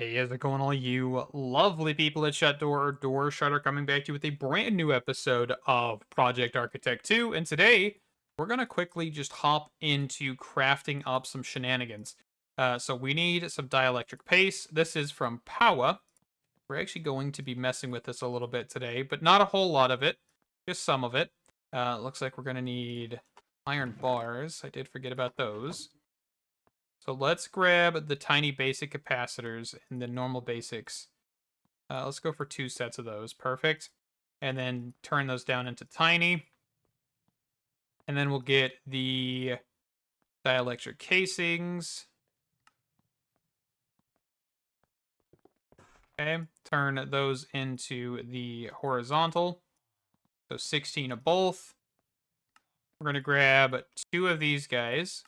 Hey, how's it going, all you lovely people at Door Shutter, coming back to you with a brand new episode of Project Architect 2. And today, we're going to quickly just hop into crafting up some shenanigans. So we need some dielectric paste. This is from Powah. We're actually going to be messing with this a little bit today, but not a whole lot of it, just some of it. Looks like we're going to need iron bars. I did forget about those. So let's grab the tiny basic capacitors and the normal basics. Let's go for 2 sets of those. Perfect. And then turn those down into tiny. And then we'll get the dielectric casings. Okay. Turn those into the horizontal. So 16 of both. We're going to grab 2 of these guys.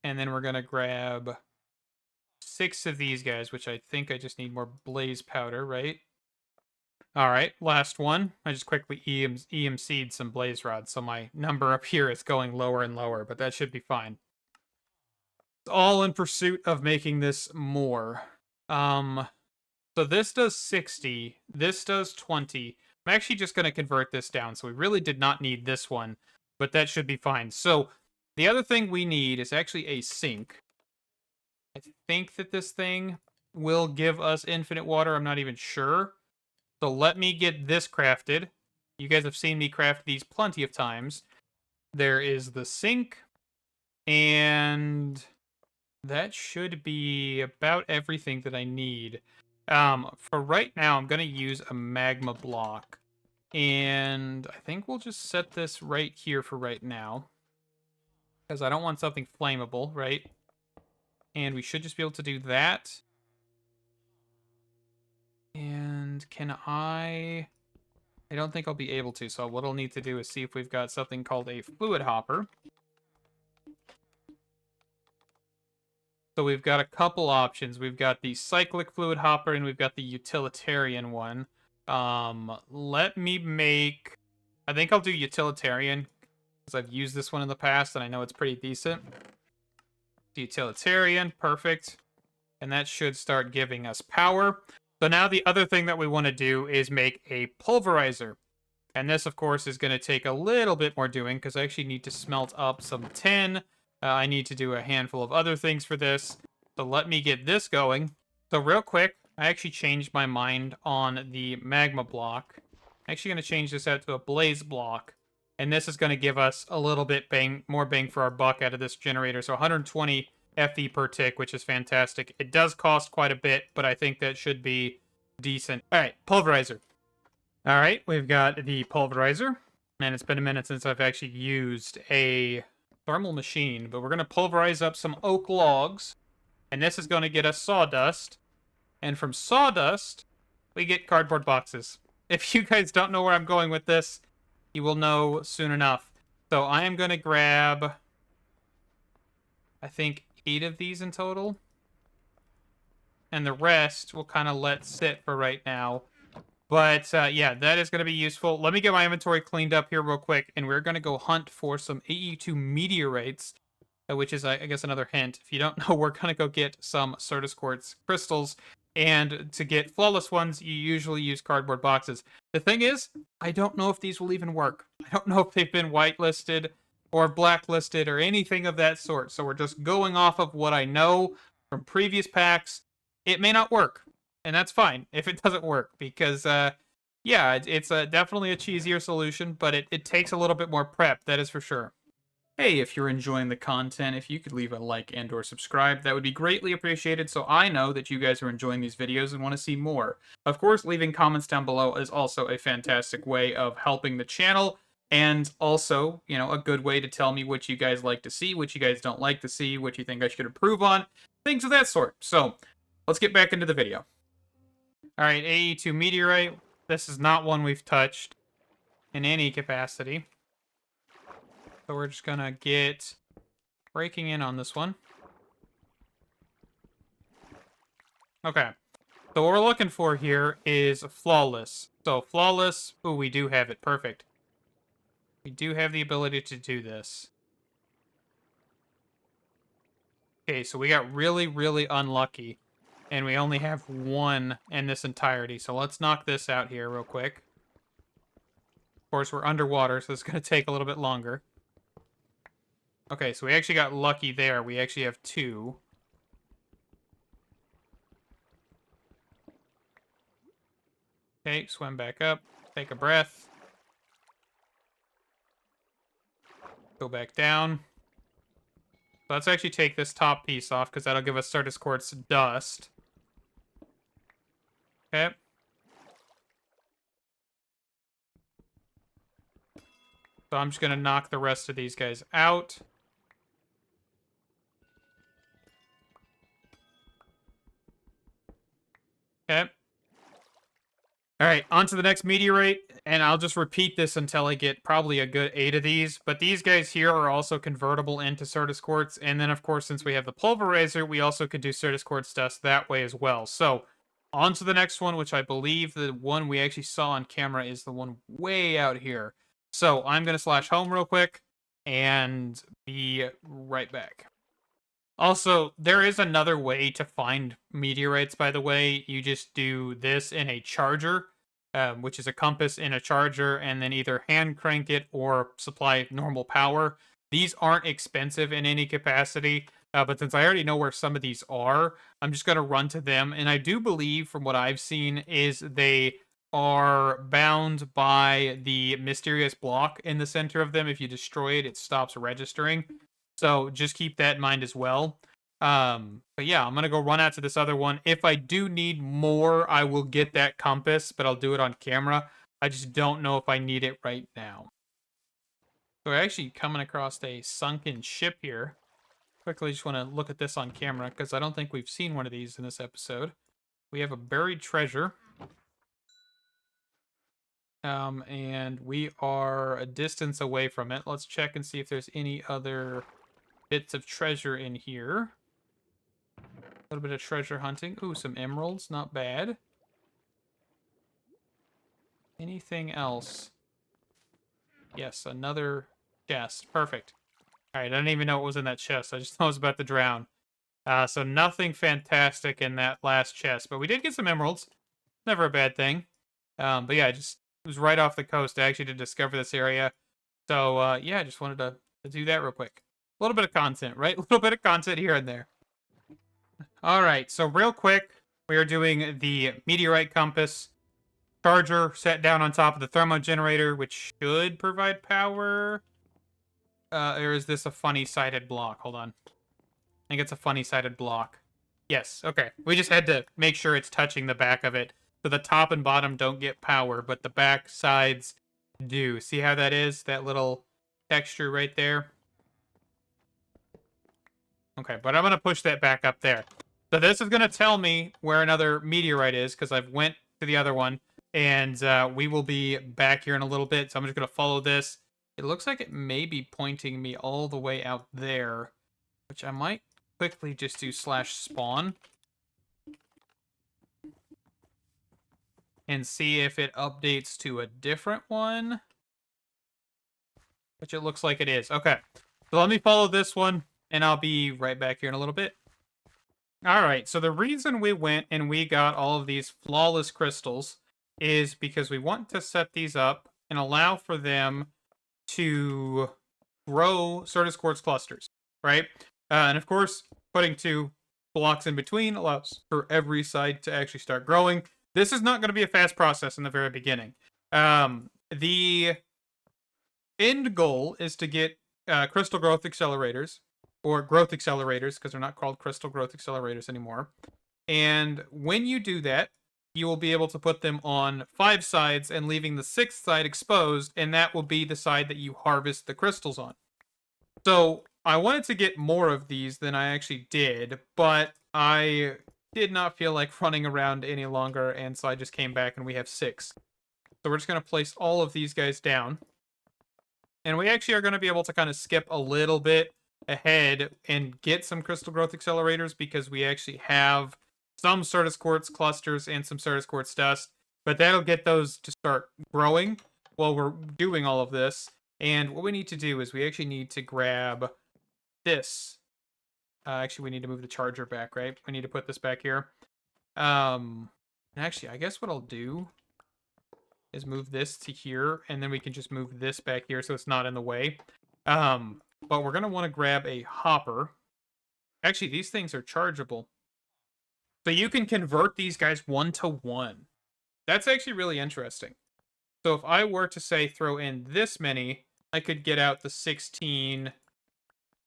And then we're going to grab 6 of these guys, which I think I just need more blaze powder, right? All right, last one. I just quickly EMC'd some blaze rods, so my number up here is going lower and lower, but that should be fine. It's all in pursuit of making this more. So this does 60, this does 20. I'm actually just going to convert this down, so we really did not need this one, but that should be fine. So the other thing we need is actually a sink. I think that this thing will give us infinite water. I'm not even sure. So let me get this crafted. You guys have seen me craft these plenty of times. There is the sink, and that should be about everything that I need. For right now, I'm going to use a magma block, and I think we'll just set this right here for right now, because I don't want something flammable, right? And we should just be able to do that. And can I don't think I'll be able to, so what I'll need to do is see if we've got something called a fluid hopper. So we've got a couple options. We've got the cyclic fluid hopper, and we've got the utilitarian one. Let me make... I think I'll do utilitarian, because I've used this one in the past, and I know it's pretty decent. Utilitarian, perfect. And that should start giving us power. So now the other thing that we want to do is make a pulverizer. And this, of course, is going to take a little bit more doing, because I actually need to smelt up some tin. I need to do a handful of other things for this. So let me get this going. So real quick, I actually changed my mind on the magma block. I'm actually going to change this out to a blaze block. And this is going to give us a little bit more bang for our buck out of this generator. So 120 FE per tick, which is fantastic. It does cost quite a bit, but I think that should be decent. All right, pulverizer. All right, we've got the pulverizer. And it's been a minute since I've actually used a thermal machine, but we're going to pulverize up some oak logs. And this is going to get us sawdust. And from sawdust, we get cardboard boxes. If you guys don't know where I'm going with this, you will know soon enough. So I am going to grab, I think, 8 of these in total. And the rest we'll kind of let sit for right now. But, yeah, that is going to be useful. Let me get my inventory cleaned up here real quick, and we're going to go hunt for some AE2 meteorites, which is, I guess, another hint. If you don't know, we're going to go get some Certus quartz crystals, and to get flawless ones, you usually use cardboard boxes. The thing is, I don't know if these will even work. I don't know if they've been whitelisted or blacklisted or anything of that sort, so we're just going off of what I know from previous packs. It may not work. And that's fine if it doesn't work, because, yeah, it's definitely a cheesier solution, but it takes a little bit more prep, that is for sure. Hey, if you're enjoying the content, if you could leave a like and or subscribe, that would be greatly appreciated, so I know that you guys are enjoying these videos and want to see more. Of course, leaving comments down below is also a fantastic way of helping the channel, and also, you know, a good way to tell me what you guys like to see, what you guys don't like to see, what you think I should improve on, things of that sort. So, let's get back into the video. Alright, AE2 Meteorite. This is not one we've touched in any capacity. So we're just gonna get breaking in on this one. Okay. So what we're looking for here is flawless. So flawless, ooh, we do have it. Perfect. We do have the ability to do this. Okay, so we got really, really unlucky. And we only have one in this entirety. So let's knock this out here real quick. Of course, we're underwater, so it's going to take a little bit longer. Okay, so we actually got lucky there. We actually have two. Okay, swim back up. Take a breath. Go back down. So let's actually take this top piece off, because that'll give us Certus Quartz dust. Okay. So I'm just going to knock the rest of these guys out. Okay. All right, on to the next meteorite, and I'll just repeat this until I get probably a good 8 of these. But these guys here are also convertible into Certus Quartz, and then, of course, since we have the Pulverizer, we also could do Certus Quartz dust that way as well. So, on to the next one, which I believe the one we actually saw on camera is the one way out here. So, I'm going to slash home real quick, and be right back. Also, there is another way to find meteorites, by the way. You just do this in a charger, which is a compass in a charger, and then either hand crank it or supply normal power. These aren't expensive in any capacity, but since I already know where some of these are, I'm just going to run to them. And I do believe, from what I've seen, is they are bound by the mysterious block in the center of them. If you destroy it, it stops registering. So just keep that in mind as well. But yeah, I'm going to go run out to this other one. If I do need more, I will get that compass, but I'll do it on camera. I just don't know if I need it right now. So we're actually coming across a sunken ship here. Quickly just want to look at this on camera, because I don't think we've seen one of these in this episode. We have a buried treasure. And we are a distance away from it. Let's check and see if there's any other bits of treasure in here. A little bit of treasure hunting. Ooh, some emeralds. Not bad. Anything else? Yes, another chest. Perfect. Alright, I didn't even know what was in that chest. I just know I was about to drown. So nothing fantastic in that last chest. But we did get some emeralds. Never a bad thing. But yeah, it was right off the coast. I actually did discover this area. So, yeah, I just wanted to do that real quick. A little bit of content, right? A little bit of content here and there. Alright, so real quick, we are doing the meteorite compass. Charger set down on top of the thermo generator, which should provide power. Or is this a funny-sided block? Hold on. I think it's a funny-sided block. Yes, okay. We just had to make sure it's touching the back of it. So the top and bottom don't get power, but the back sides do. See how that is? That little texture right there? Okay, but I'm going to push that back up there. So this is going to tell me where another meteorite is, because I've went to the other one. And we will be back here in a little bit. So I'm just going to follow this. It looks like it may be pointing me all the way out there, which I might quickly just do /spawn. And see if it updates to a different one. Which it looks like it is. Okay. So let me follow this one, and I'll be right back here in a little bit. Alright, so the reason we went and we got all of these flawless crystals is because we want to set these up and allow for them to grow Certus Quartz clusters, right? And of course, putting 2 blocks in between allows for every side to actually start growing. This is not going to be a fast process in the very beginning. The end goal is to get crystal growth accelerators, or growth accelerators, because they're not called crystal growth accelerators anymore. And when you do that, you will be able to put them on 5 sides and leaving the 6th side exposed, and that will be the side that you harvest the crystals on. So I wanted to get more of these than I actually did, but I did not feel like running around any longer, and so I just came back and we have 6. So we're just going to place all of these guys down. And we actually are going to be able to kind of skip a little bit ahead and get some crystal growth accelerators, because we actually have some Certus Quartz clusters and some Certus Quartz dust, but that'll get those to start growing while we're doing all of this. And what we need to do is we actually need to grab this Actually, we need to move the charger back, right? We need to put this back here. Actually, I guess what I'll do is move this to here, and then we can just move this back here so it's not in the way. But we're going to want to grab a hopper. Actually, these things are chargeable. So you can convert these guys 1-to-1. That's actually really interesting. So if I were to, say, throw in this many, I could get out the 16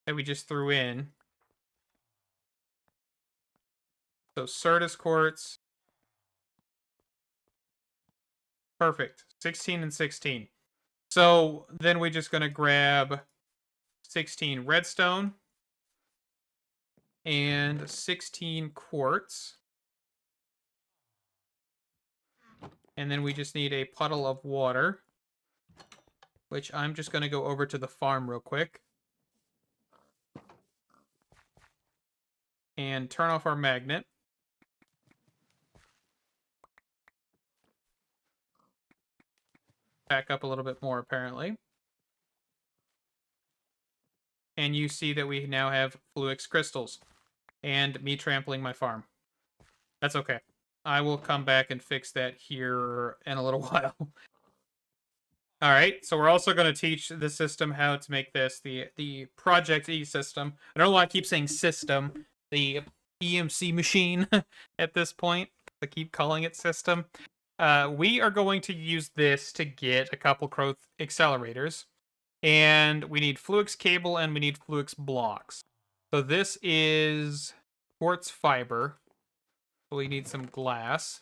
that we just threw in. So Certus quartz. Perfect. 16 and 16. So then we're just going to grab 16 redstone and 16 quartz. And then we just need a puddle of water, which I'm just going to go over to the farm real quick. And turn off our magnet. Back up a little bit more, apparently. And you see that we now have Fluix crystals. And me trampling my farm. That's okay. I will come back and fix that here in a little while. All right, so we're also going to teach the system how to make this, the Project E system. I don't know why I keep saying system, the EMC machine at this point. I keep calling it system. We are going to use this to get a couple growth accelerators. And we need Fluix cable and we need Fluix blocks. So this is quartz fiber. So we need some glass.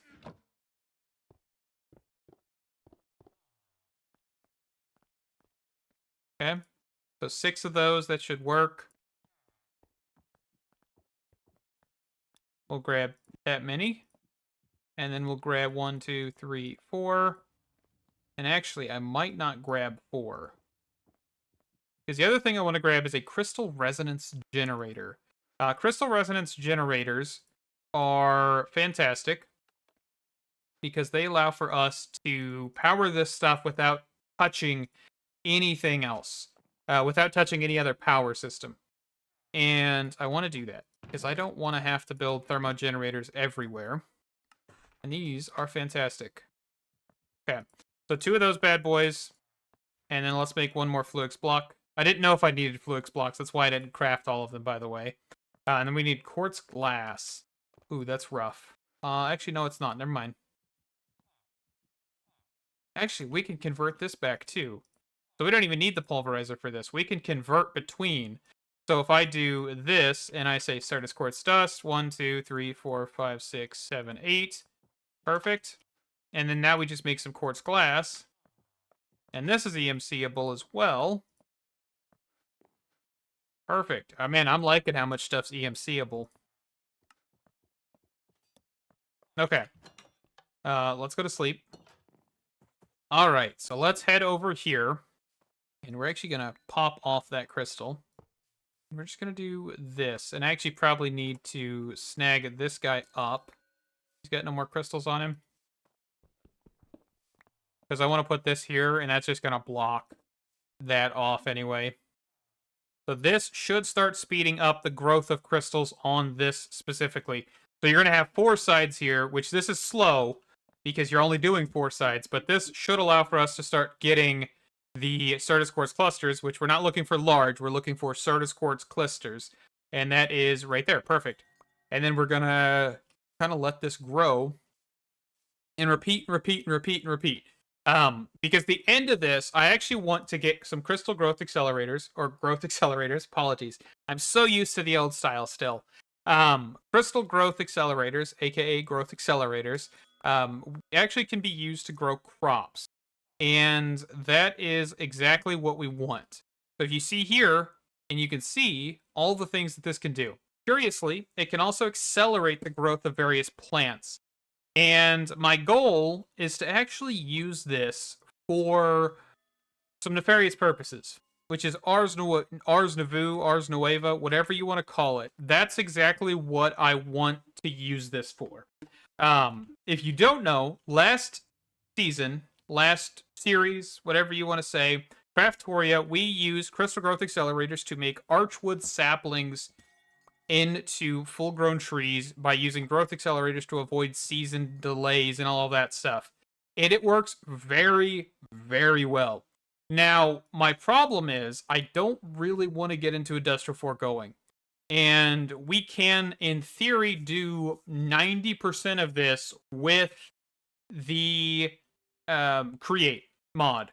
Okay. So 6 of those, that should work. We'll grab that many. And then we'll grab 1, 2, 3, 4. And actually, I might not grab 4. Because the other thing I want to grab is a crystal resonance generator. Crystal resonance generators are fantastic because they allow for us to power this stuff without touching anything else, without touching any other power system. And I want to do that because I don't want to have to build thermogenerators everywhere. And these are fantastic. Okay, so 2 of those bad boys, and then let's make 1 more Fluix block. I didn't know if I needed Fluix blocks. That's why I didn't craft all of them, by the way. And then we need quartz glass. Ooh, that's rough. Actually, no, it's not. Never mind. Actually, we can convert this back, too. So we don't even need the pulverizer for this. We can convert between. So if I do this, and I say Certus quartz dust, 1, 2, 3, 4, 5, 6, 7, 8. Perfect. And then now we just make some quartz glass. And this is EMC-able as well. Perfect. Man, I'm liking how much stuff's EMC-able. Okay. Let's go to sleep. All right, so let's head over here. And we're actually going to pop off that crystal. We're just going to do this. And I actually probably need to snag this guy up. He's got no more crystals on him. Because I want to put this here, and that's just going to block that off anyway. So this should start speeding up the growth of crystals on this specifically. So you're going to have 4 sides here, which this is slow because you're only doing 4 sides. But this should allow for us to start getting the Certus quartz clusters, which we're not looking for large. We're looking for Certus quartz clusters. And that is right there. Perfect. And then we're going to kind of let this grow and repeat, repeat, and repeat, and repeat. Because the end of this, I actually want to get some crystal growth accelerators, or growth accelerators, apologies. I'm so used to the old style still. Crystal growth accelerators, aka growth accelerators, actually can be used to grow crops. And that is exactly what we want. So if you see here, and you can see all the things that this can do. Curiously, it can also accelerate the growth of various plants. And my goal is to actually use this for some nefarious purposes, which is Ars Nouveau, Ars Nueva, whatever you want to call it. That's exactly what I want to use this for. If you don't know, last season, last series, whatever you want to say, Craftoria, we use crystal growth accelerators to make Archwood saplings into full-grown trees by using growth accelerators to avoid season delays and all of that stuff. And it works very, very well. Now, my problem is I don't really want to get into industrial foregoing. And we can, in theory, do 90% of this with the create mod.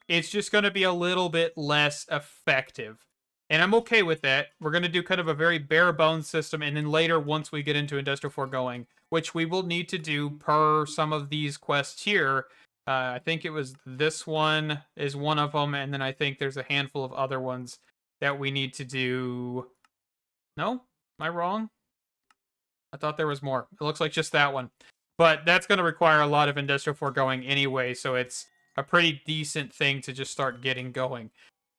It's just going to be a little bit less effective. And I'm okay with that. We're going to do kind of a very bare bones system. And then later, once we get into industrial foregoing, which we will need to do per some of these quests here. I think it was this one is one of them. And then I think there's a handful of other ones that we need to do. No? Am I wrong? I thought there was more. It looks like just that one. But that's going to require a lot of industrial foregoing anyway, so it's a pretty decent thing to just start getting going.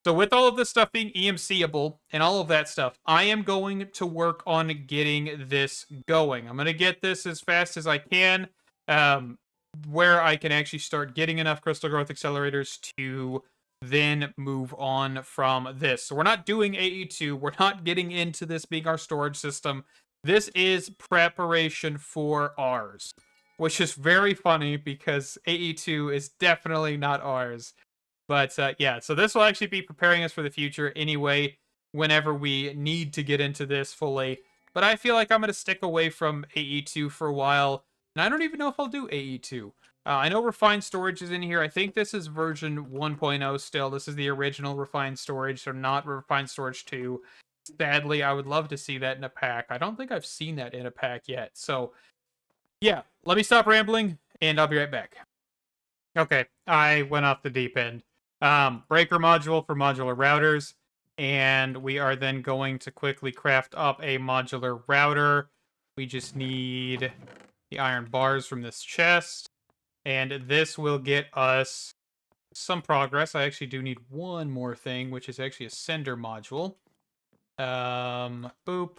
So with all of this stuff being EMC-able and all of that stuff, I am going to work on getting this going. I'm going to get this as fast as I can, where I can actually start getting enough crystal growth accelerators to then move on from this. So we're not doing AE2. We're not getting into this being our storage system. This is preparation for ours, which is very funny because AE2 is definitely not ours. But yeah, so this will actually be preparing us for the future anyway, whenever we need to get into this fully. But I feel like I'm going to stick away from AE2 for a while, and I don't even know if I'll do AE2. I know refined storage is in here. I think this is version 1.0 still. This is the original refined storage, so not refined storage 2. Sadly, I would love to see that in a pack. I don't think I've seen that in a pack yet. So, yeah, let me stop rambling, and I'll be right back. Okay, I went off the deep end. Breaker module for modular routers, and we are then going to quickly craft up a modular router. We just need the iron bars from this chest, and this will get us some progress. I actually do need one more thing, which is actually a sender module. Boop.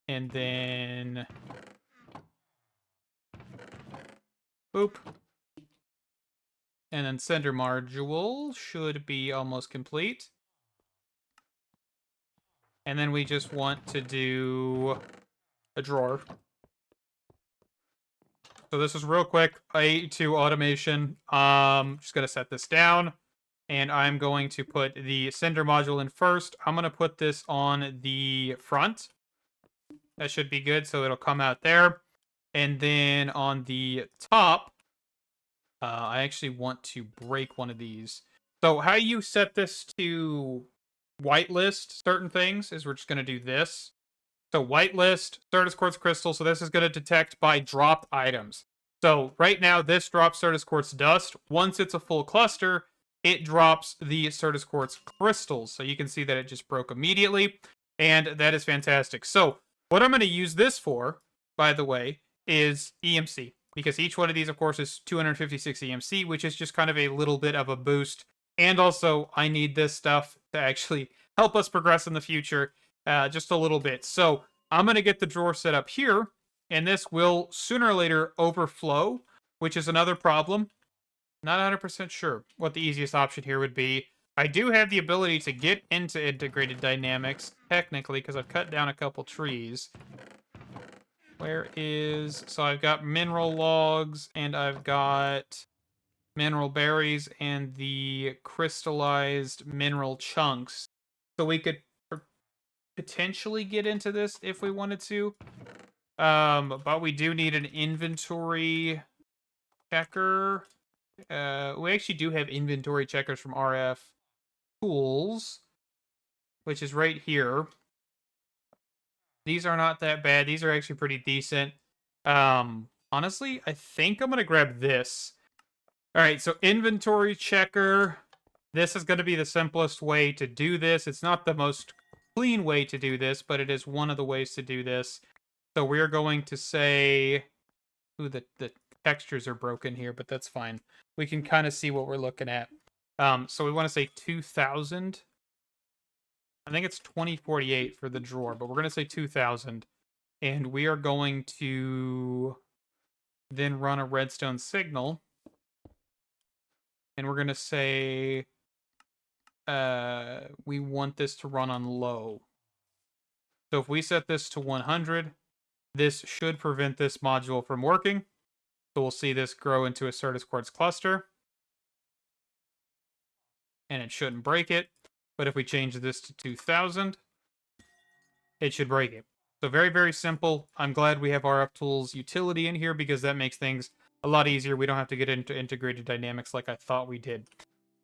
And then boop. And then sender module should be almost complete. And then we just want to do a drawer. So this is real quick, AE2 automation. Just gonna set this down. And I'm going to put the sender module in first. I'm gonna put this on the front. That should be good, so it'll come out there. And then on the top, I actually want to break one of these. So how you set this to whitelist certain things is we're just going to do this. So whitelist, Certus Quartz Crystal, so this is going to detect by dropped items. So right now, this drops Certus Quartz Dust. Once it's a full cluster, it drops the Certus Quartz Crystals. So you can see that it just broke immediately, and that is fantastic. So what I'm going to use this for, by the way, is EMC. Because each one of these, of course, is 256 EMC, which is just kind of a little bit of a boost. And also, I need this stuff to actually help us progress in the future just a little bit. So I'm going to get the drawer set up here, and this will sooner or later overflow, which is another problem. Not 100% sure what the easiest option here would be. I do have the ability to get into integrated dynamics, technically, because I've cut down a couple trees. Where is... So I've got mineral logs, and I've got mineral berries, and the crystallized mineral chunks. So we could potentially get into this if we wanted to. But we do need an inventory checker. We actually do have inventory checkers from RF Tools, which is right here. These are not that bad. These are actually pretty decent. Honestly, I think I'm going to grab this. All right, so inventory checker. This is going to be the simplest way to do this. It's not the most clean way to do this, but it is one of the ways to do this. So we're going to say... Ooh, the textures are broken here, but that's fine. We can kind of see what we're looking at. So we want to say 2000. I think it's 2048 for the drawer, but we're going to say 2000. And we are going to then run a redstone signal. And we're going to say we want this to run on low. So if we set this to 100, this should prevent this module from working. So we'll see this grow into a Certus Quartz cluster. And it shouldn't break it. But if we change this to 2000, it should break it. So very, very simple. I'm glad we have RF Tools utility in here because that makes things a lot easier. We don't have to get into integrated dynamics like I thought we did.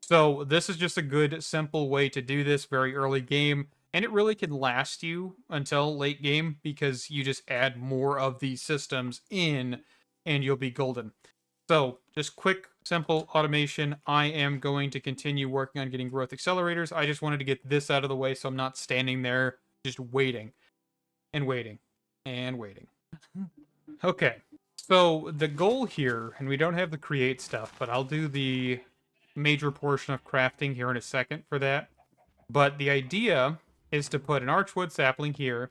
So this is just a good, simple way to do this very early game. And it really can last you until late game because you just add more of these systems in and you'll be golden. So just quick, simple automation. I am going to continue working on getting growth accelerators. I just wanted to get this out of the way so I'm not standing there just waiting and waiting and waiting. Okay, so the goal here, and we don't have the create stuff, but I'll do the major portion of crafting here in a second for that. But the idea is to put an Archwood sapling here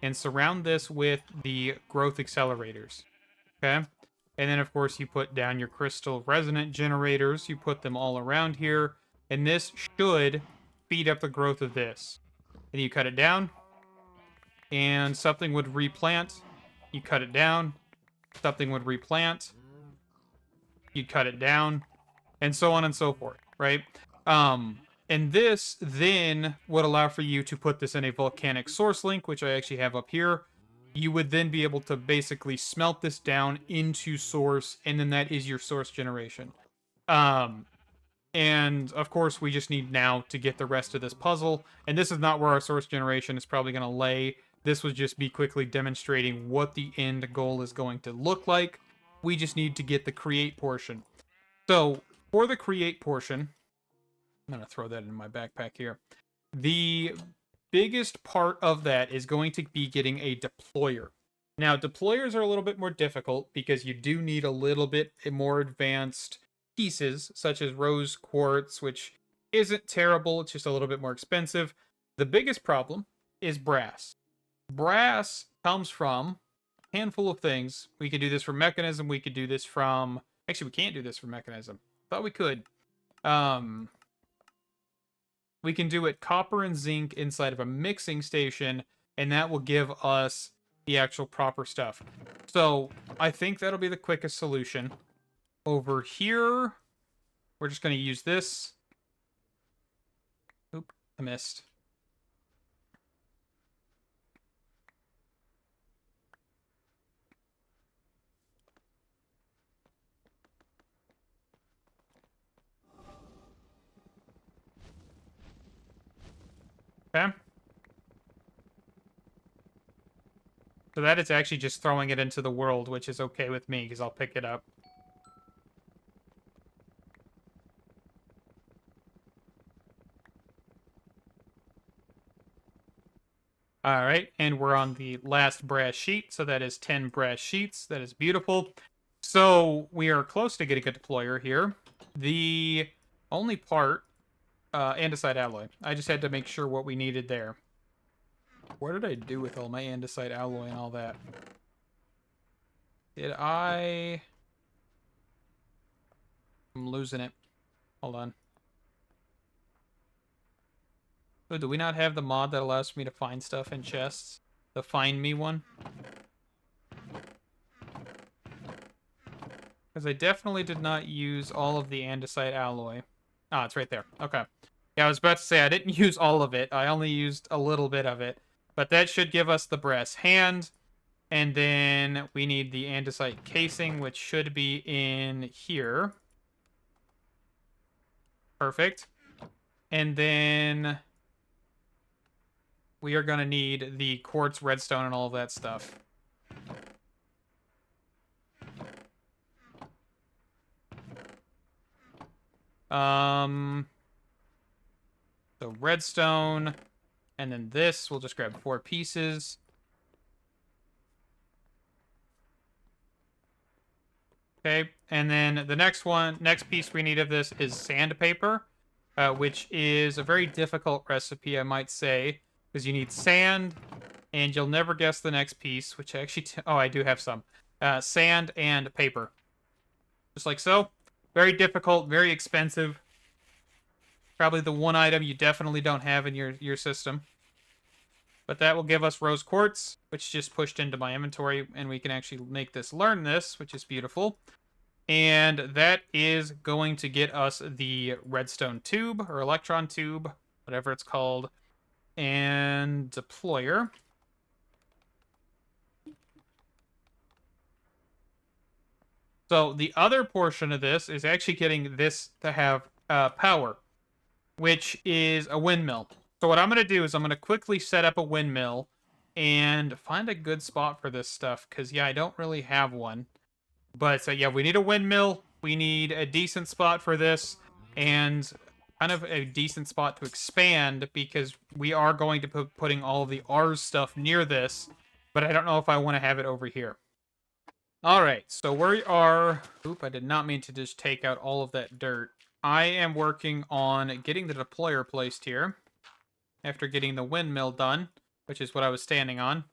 and surround this with the growth accelerators. Okay? And then, of course, you put down your crystal resonant generators. You put them all around here. And this should speed up the growth of this. And you cut it down. And something would replant. You cut it down. Something would replant. You'd cut it down. And so on and so forth, right? And this then would allow for you to put this in a volcanic source link, which I actually have up here. You would then be able to basically smelt this down into source, and then that is your source generation. And of course, we just need now to get the rest of this puzzle. And this is not where our source generation is probably going to lay. This would just be quickly demonstrating what the end goal is going to look like. We just need to get the create portion. So for the create portion, I'm going to throw that in my backpack here. The biggest part of that is going to be getting a deployer. Now, deployers are a little bit more difficult because you do need a little bit more advanced pieces, such as rose quartz, which isn't terrible. It's just a little bit more expensive. The biggest problem is brass. Brass comes from a handful of things. We could do this from mechanism. We could do this from... Actually, we can't do this from mechanism. Thought we could. We can do it copper and zinc inside of a mixing station, and that will give us the actual proper stuff. So I think that'll be the quickest solution. Over here, we're just going to use this. Oop, I missed. Okay. So that is actually just throwing it into the world, which is okay with me, because I'll pick it up. Alright, and we're on the last brass sheet, so that is 10 brass sheets. That is beautiful. So we are close to getting a deployer here. The only part... andesite alloy. I just had to make sure what we needed there. What did I do with all my andesite alloy and all that? Did I... I'm losing it. Hold on. Oh, do we not have the mod that allows me to find stuff in chests? The Find Me one? Because I definitely did not use all of the andesite alloy. Ah, it's right there. Okay. Yeah, I was about to say I didn't use all of it. I only used a little bit of it. But that should give us the brass hand. And then we need the andesite casing, which should be in here. Perfect. And then we are going to need the quartz, redstone, and all of that stuff. So redstone, and then this, we'll just grab 4 pieces. Okay, and then the next piece we need of this is sandpaper, which is a very difficult recipe, I might say, because you need sand, and you'll never guess the next piece, which actually, oh, I do have some. Sand and paper. Just like so. Very difficult, very expensive. Probably the one item you definitely don't have in your system. But that will give us rose quartz, which just pushed into my inventory, and we can actually make this learn this, which is beautiful. And that is going to get us the redstone tube, or electron tube, whatever it's called, and deployer. So the other portion of this is actually getting this to have power, which is a windmill. So what I'm going to do is I'm going to quickly set up a windmill and find a good spot for this stuff, because, yeah, I don't really have one. But, yeah, we need a windmill. We need a decent spot for this, and kind of a decent spot to expand, because we are going to be putting all of the R's stuff near this, but I don't know if I want to have it over here. All right, so we are... Oop, I did not mean to just take out all of that dirt. I am working on getting the deployer placed here after getting the windmill done, which is what I was standing on.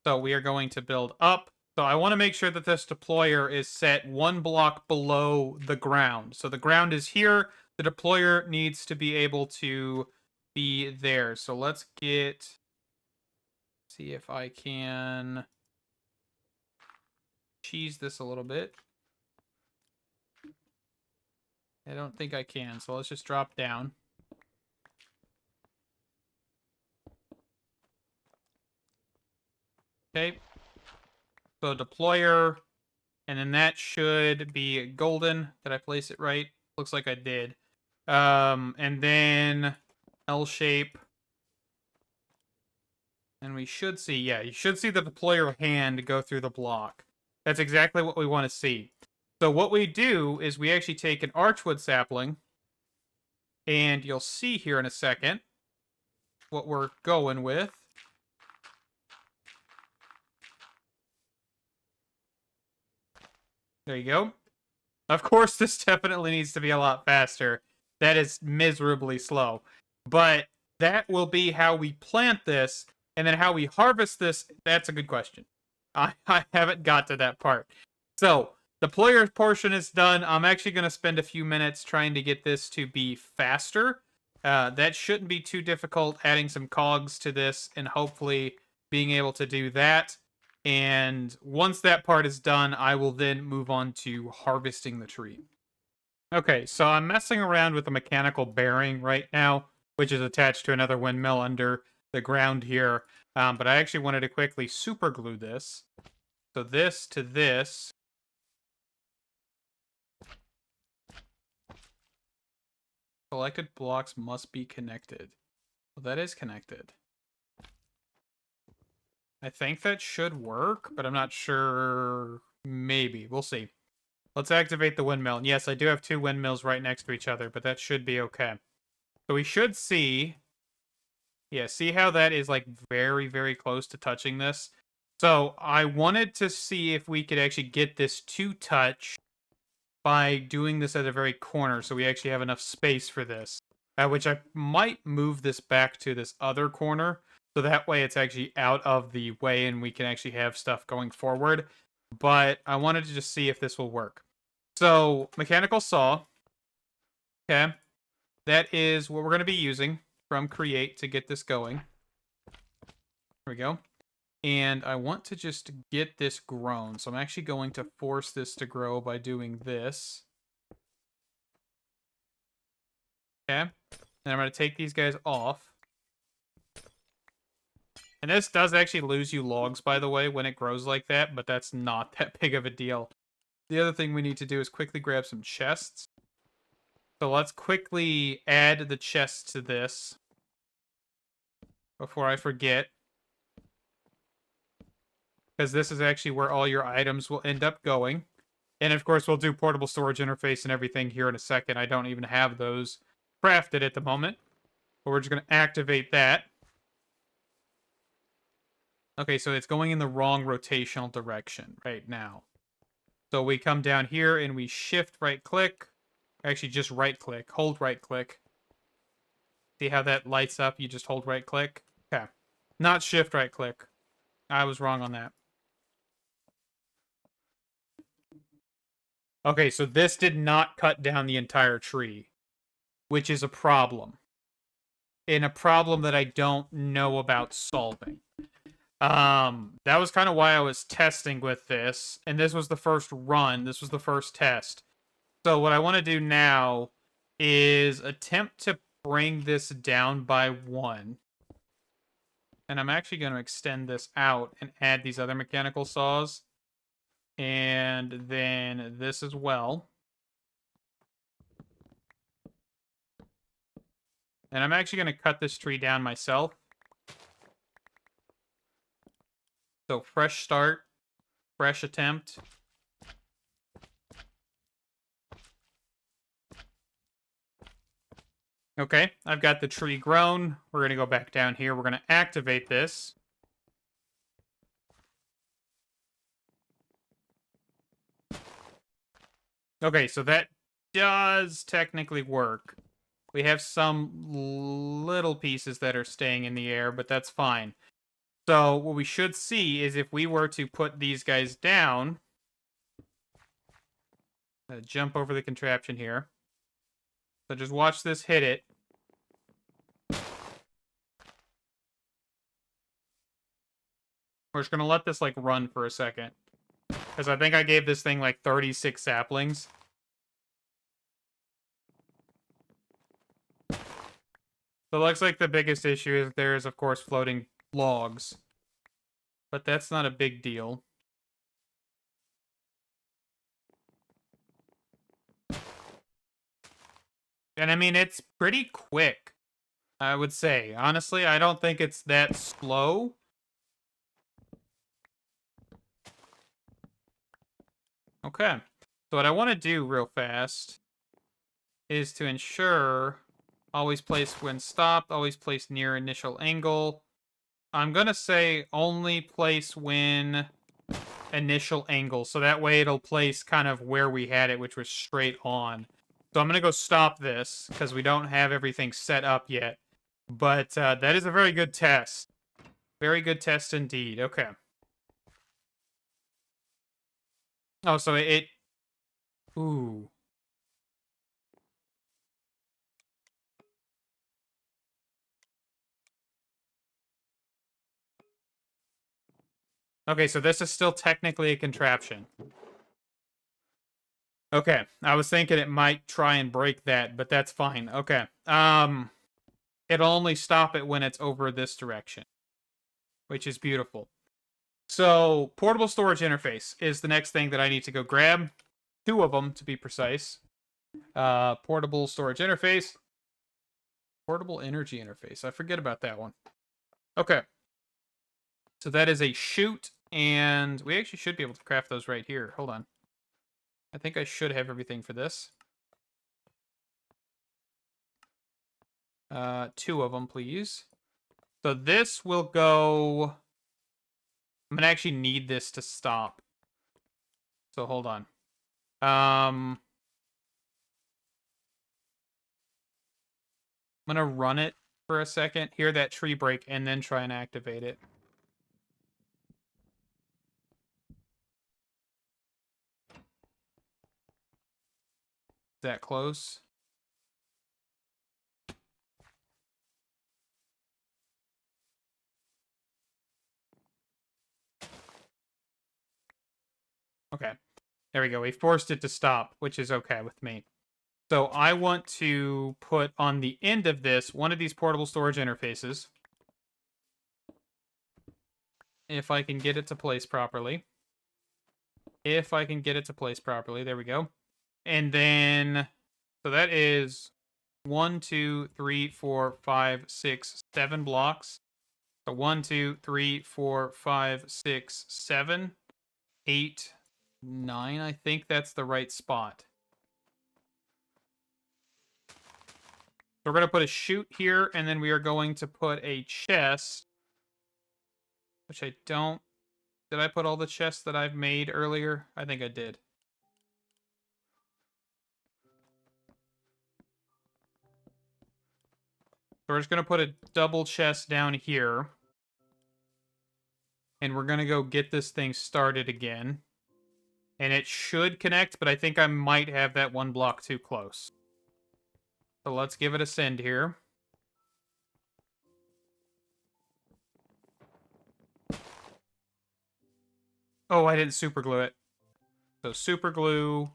So we are going to build up. So I want to make sure that this deployer is set one block below the ground. So the ground is here. The deployer needs to be able to be there. So let's see if I can cheese this a little bit. I don't think I can, so let's just drop down. Okay. So deployer, and then that should be golden. Did I place it right? Looks like I did. And then L shape. And we should see, yeah, you should see the deployer hand go through the block. That's exactly what we want to see. So what we do is we actually take an Archwood sapling, and you'll see here in a second what we're going with. There you go. Of course, this definitely needs to be a lot faster. That is miserably slow. But that will be how we plant this, and then how we harvest this, that's a good question. I haven't got to that part. So, the player's portion is done. I'm actually going to spend a few minutes trying to get this to be faster. That shouldn't be too difficult, adding some cogs to this, and hopefully being able to do that. And once that part is done, I will then move on to harvesting the tree. Okay, so I'm messing around with a mechanical bearing right now, which is attached to another windmill under the ground here. But I actually wanted to quickly super glue this. So this to this. Selected blocks must be connected. Well, that is connected. I think that should work, but I'm not sure. Maybe. We'll see. Let's activate the windmill. And yes, I do have two windmills right next to each other, but that should be okay. So we should see... Yeah, see how that is like very, very close to touching this? So I wanted to see if we could actually get this to touch by doing this at the very corner, so we actually have enough space for this. Which I might move this back to this other corner, so that way it's actually out of the way and we can actually have stuff going forward. But I wanted to just see if this will work. So, mechanical saw. Okay. That is what we're going to be using from Create to get this going. There we go. And I want to just get this grown. So I'm actually going to force this to grow by doing this. Okay. And I'm going to take these guys off. And this does actually lose you logs, by the way, when it grows like that, but that's not that big of a deal. The other thing we need to do is quickly grab some chests. So let's quickly add the chests to this before I forget. Because this is actually where all your items will end up going. And of course, we'll do portable storage interface and everything here in a second. I don't even have those crafted at the moment. But we're just going to activate that. Okay, so it's going in the wrong rotational direction right now. So we come down here and we shift right-click. Actually, just right-click. Hold right-click. See how that lights up? You just hold right-click. Okay. Not shift right-click. I was wrong on that. Okay, so this did not cut down the entire tree, which is a problem. in a problem that I don't know about solving. That was kind of why I was testing with this, and this was the first run. This was the first test. So what I want to do now is attempt to bring this down by 1. And I'm actually going to extend this out and add these other mechanical saws. And then this as well. And I'm actually going to cut this tree down myself. So fresh start, fresh attempt. Okay, I've got the tree grown. We're going to go back down here. We're going to activate this. Okay, so that does technically work. We have some little pieces that are staying in the air, but that's fine. So what we should see is if we were to put these guys down, jump over the contraption here. So just watch this hit it. We're just going to let this like run for a second. Because I think I gave this thing like 36 saplings. So it looks like the biggest issue is there is, of course, floating logs. But that's not a big deal. And I mean, it's pretty quick, I would say. Honestly, I don't think it's that slow. Okay. So what I want to do real fast is to ensure always place when stopped, always place near initial angle. I'm going to say only place when initial angle. So that way it'll place kind of where we had it, which was straight on. So I'm going to go stop this because we don't have everything set up yet. But that is a very good test. Very good test indeed. Okay. Oh, so it... Ooh. Okay, so this is still technically a contraption. Okay, I was thinking it might try and break that, but that's fine. Okay. It'll only stop it when it's over this direction, which is beautiful. So, portable storage interface is the next thing that I need to go grab. 2 of them, to be precise. Portable storage interface. Portable energy interface. I forget about that one. Okay. So that is a chute, and we actually should be able to craft those right here. Hold on. I think I should have everything for this. 2 of them, please. So this will go... I'm gonna actually need this to stop. So hold on. I'm gonna run it for a second, hear that tree break, and then try and activate it. Is that close? Okay. There we go. We forced it to stop, which is okay with me. So I want to put on the end of this one of these portable storage interfaces. If I can get it to place properly. If I can get it to place properly. There we go. And then, so that is 1, 2, 3, 4, 5, 6, 7 blocks. So 1, 2, 3, 4, 5, 6, 7, 8, 9. I think that's the right spot. So we're going to put a chute here, and then we are going to put a chest, which I don't... Did I put all the chests that I've made earlier? I think I did. So we're just going to put a double chest down here. And we're going to go get this thing started again. And it should connect, but I think I might have that 1 block too close. So let's give it a send here. Oh, I didn't super glue it. So super glue.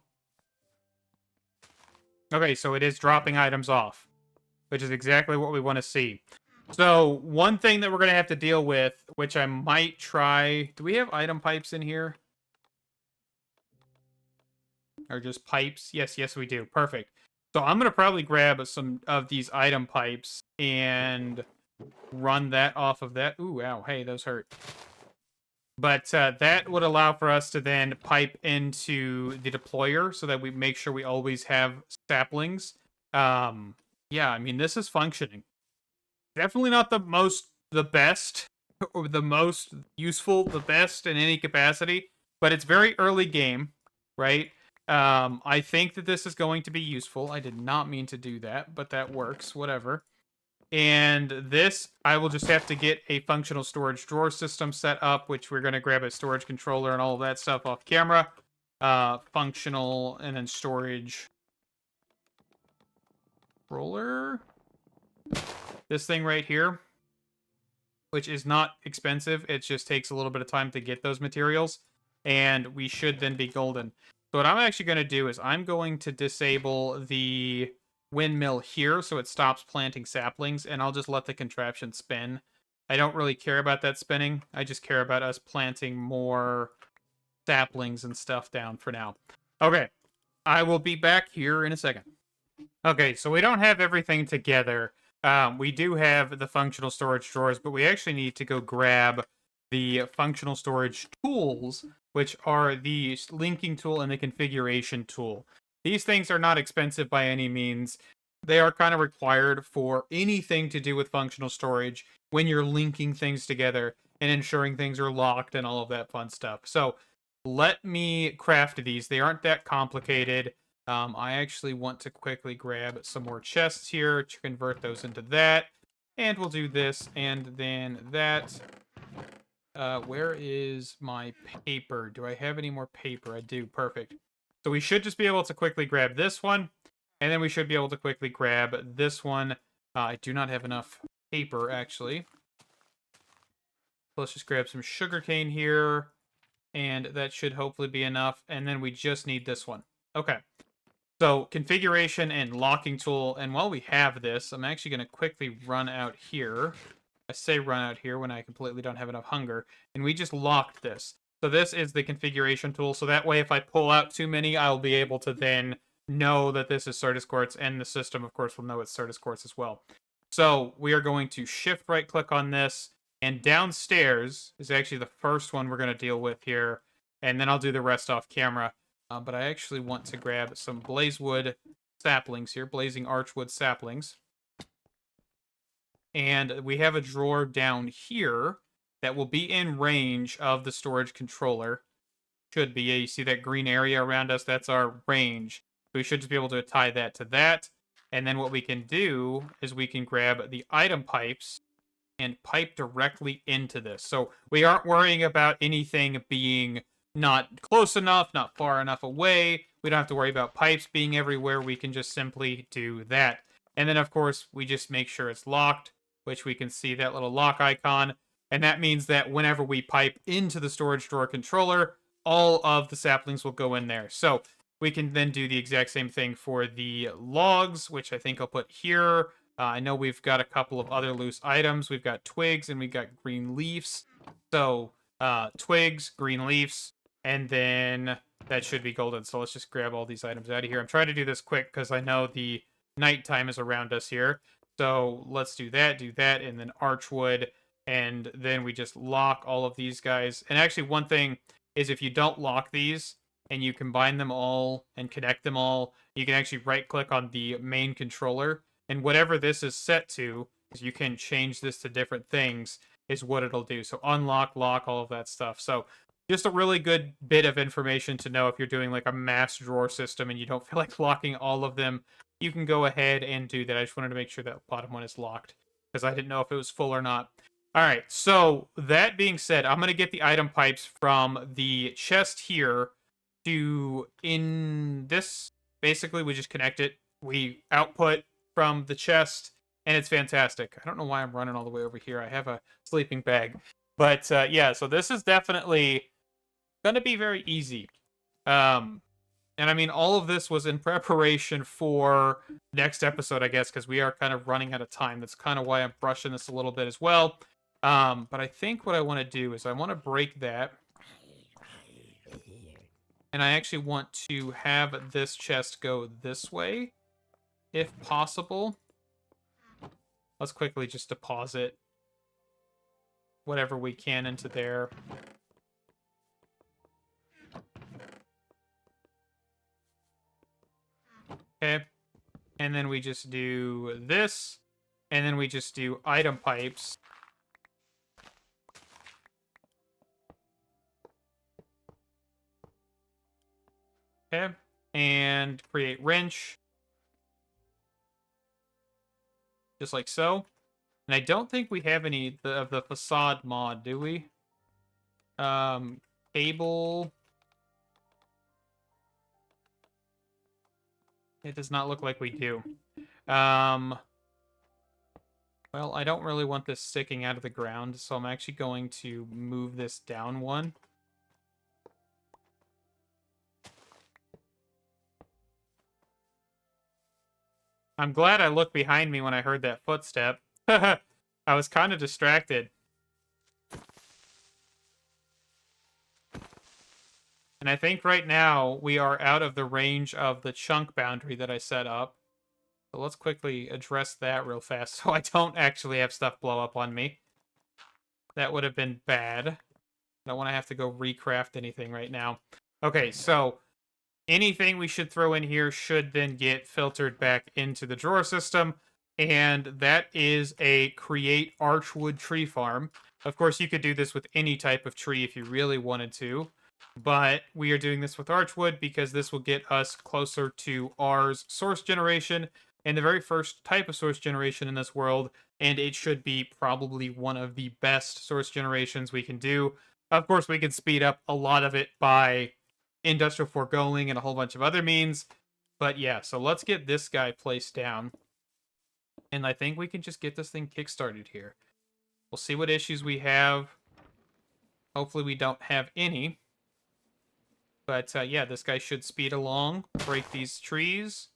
Okay, so it is dropping items off, which is exactly what we want to see. So one thing that we're going to have to deal with, which I might try... Do we have item pipes in here? Or just pipes? Yes, we do. Perfect. So I'm going to probably grab some of these item pipes and run that off of that. Ooh, ow. Hey, those hurt. But that would allow for us to then pipe into the deployer so that we make sure we always have saplings. Yeah, I mean, this is functioning. Definitely not the best, or the most useful, the best in any capacity, but it's very early game, right? I think that this is going to be useful. I did not mean to do that, but that works, whatever. And this, I will just have to get a functional storage drawer system set up, which we're going to grab a storage controller and all of that stuff off camera. Functional, and then storage controller. This thing right here, which is not expensive. It just takes a little bit of time to get those materials, and we should then be golden. So what I'm actually going to do is I'm going to disable the windmill here so it stops planting saplings, and I'll just let the contraption spin. I don't really care about that spinning. I just care about us planting more saplings and stuff down for now. Okay, I will be back here in a second. Okay, so we don't have everything together. We do have the functional storage drawers, but we actually need to go grab the functional storage tools, which are the linking tool and the configuration tool. These things are not expensive by any means. They are kind of required for anything to do with functional storage when you're linking things together and ensuring things are locked and all of that fun stuff. So let me craft these. They aren't that complicated. I actually want to quickly grab some more chests here to convert those into that. And we'll do this and then that. Where is my paper? Do I have any more paper? I do. Perfect. So we should just be able to quickly grab this one. And then we should be able to quickly grab this one. I do not have enough paper, actually. Let's just grab some sugarcane here. And that should hopefully be enough. And then we just need this one. Okay. So configuration and locking tool. And while we have this, I'm actually going to quickly run out here. I say run out here when I completely don't have enough hunger. And we just locked this. So this is the configuration tool. So that way, if I pull out too many, I'll be able to then know that this is Certus Quartz. And the system, of course, will know it's Certus Quartz as well. So we are going to shift right click on this. And downstairs is actually the first one we're going to deal with here. And then I'll do the rest off camera. But I actually want to grab some blazewood saplings here. Blazing archwood saplings. And we have a drawer down here that will be in range of the storage controller. Should be. You see that green area around us? That's our range. So we should just be able to tie that to that. And then what we can do is we can grab the item pipes and pipe directly into this. So we aren't worrying about anything being not close enough, not far enough away. We don't have to worry about pipes being everywhere. We can just simply do that. And then, of course, we just make sure it's locked, which we can see that little lock icon. And that means that whenever we pipe into the storage drawer controller, all of the saplings will go in there. So we can then do the exact same thing for the logs, which I think I'll put here. I know we've got a couple of other loose items. We've got twigs and we've got green leaves. So twigs, green leaves, and then that should be golden. So let's just grab all these items out of here. I'm trying to do this quick because I know the nighttime is around us here. So let's do that, and then archwood, and then we just lock all of these guys. And actually, one thing is if you don't lock these and you combine them all and connect them all, you can actually right-click on the main controller, and whatever this is set to, because you can change this to different things, is what it'll do. So unlock, lock, all of that stuff. So just a really good bit of information to know if you're doing like a mass drawer system and you don't feel like locking all of them. You can go ahead and do that. I just wanted to make sure that bottom one is locked because I didn't know if it was full or not. All right, so that being said, I'm going to get the item pipes from the chest here to in this. Basically, we just connect it. We output from the chest, and it's fantastic. I don't know why I'm running all the way over here. I have a sleeping bag. But yeah, so this is definitely gonna be very easy. And I mean, all of this was in preparation for next episode, I guess, because we are kind of running out of time. That's kind of why I'm brushing this a little bit as well. But I think what I want to do is I want to break that. And I actually want to have this chest go this way, if possible. Let's quickly just deposit whatever we can into there. Okay. And then we just do this. And then we just do item pipes. Okay. And create wrench. Just like so. And I don't think we have any of the facade mod, do we? Cable. It does not look like we do. Well, I don't really want this sticking out of the ground, so I'm actually going to move this down one. I'm glad I looked behind me when I heard that footstep. I was kind of distracted. And I think right now we are out of the range of the chunk boundary that I set up. So let's quickly address that real fast so I don't actually have stuff blow up on me. That would have been bad. I don't want to have to go recraft anything right now. Okay, so anything we should throw in here should then get filtered back into the drawer system. And that is a create Archwood tree farm. Of course, you could do this with any type of tree if you really wanted to. But we are doing this with Archwood because this will get us closer to ours source generation and the very first type of source generation in this world. And it should be probably one of the best source generations we can do. Of course, we can speed up a lot of it by industrial foregoing and a whole bunch of other means. But yeah, so let's get this guy placed down. And I think we can just get this thing kickstarted here. We'll see what issues we have. Hopefully we don't have any. But yeah, this guy should speed along, break these trees.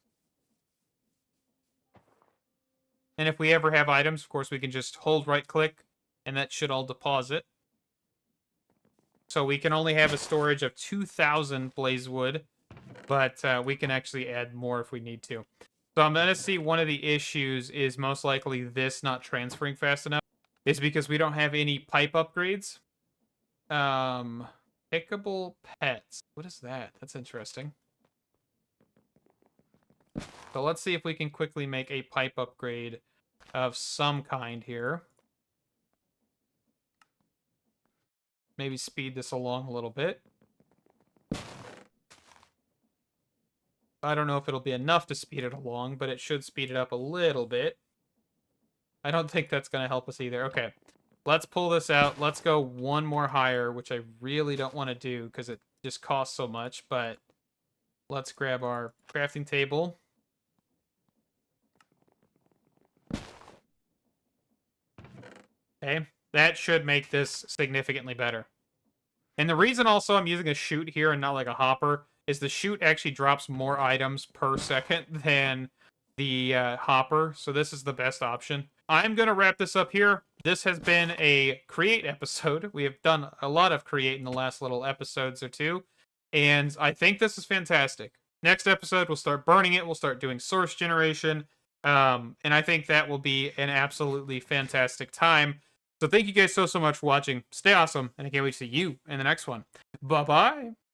And if we ever have items, of course, we can just hold right-click, and that should all deposit. So we can only have a storage of 2,000 blaze wood, but we can actually add more if we need to. So I'm going to see one of the issues is most likely this not transferring fast enough. Is because we don't have any pipe upgrades. Pickable pets. What is that? That's interesting. So let's see if we can quickly make a pipe upgrade of some kind here. Maybe speed this along a little bit. I don't know if it'll be enough to speed it along, but it should speed it up a little bit. I don't think that's going to help us either. Okay, let's pull this out. Let's go one more higher, which I really don't want to do because it just costs so much, but let's grab our crafting table. Okay, that should make this significantly better. And the reason also I'm using a chute here and not like a hopper is the chute actually drops more items per second than the hopper, so this is the best option. I'm going to wrap this up here. This has been a create episode. We have done a lot of create in the last little episodes or two, and I think this is fantastic. Next episode, we'll start burning it. We'll start doing source generation, and I think that will be an absolutely fantastic time. So thank you guys so much for watching. Stay awesome, and I can't wait to see you in the next one. Bye-bye.